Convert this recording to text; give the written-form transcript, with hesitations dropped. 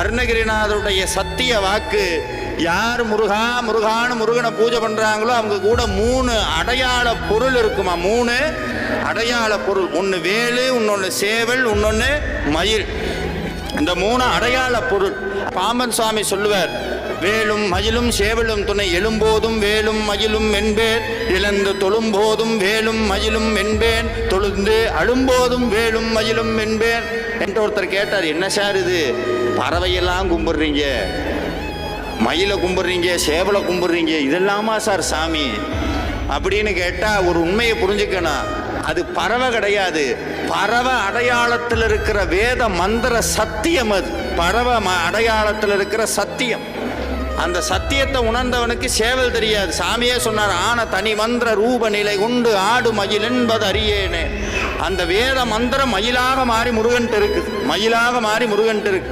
அருணகிரிநாதருடைய சத்திய வாக்கு. யார் முருகா முருகான்னு முருகனை பூஜை பண்றாங்களோ அவங்க கூட 3 அடையாள பொருள் இருக்குமா. 3 அடையாள பொருள். ஒன்று வேலு, இன்னொன்று சேவல், இன்னொன்று மயில். இந்த 3 அடையாள பொருள். பாம்பன் சுவாமி சொல்லுவார், வேலும் மயிலும் சேவலும் துணை, எழும்போதும் வேலும் மயிலும் என்பேன், இழந்து தொழும்போதும் வேலும் மயிலும் என்பேன், தொழுந்து அழும்போதும் வேலும் மயிலும் என்பேன் என்று ஒருத்தர் கேட்டார். என்ன சார் இது, பறவையெல்லாம் கும்பிடுறீங்க, மயிலை கும்பிடுறீங்க, சேவலை கும்பிடுறீங்க, இதெல்லாமா சார் சாமி அப்படின்னு கேட்டால் ஒரு உண்மையை புரிஞ்சுக்கணும். அது பறவை கிடையாது, பறவை அடையாளத்தில் இருக்கிற வேத மந்திர சத்தியம். அது பறவை அடையாளத்தில் இருக்கிற சத்தியம். அந்த சத்தியத்தை உணர்ந்தவனுக்கு சேவல் தெரியாது. சாமியே சொன்னார், ஆன தனி மந்திர ரூப நிலை உண்டு ஆடு மயில் என்பது அறியேனே. அந்த வேத மந்திரம் மயிலாக மாறி முருகன்ட்டு இருக்குது, மயிலாக மாறி முருகன்ட்டு இருக்கு.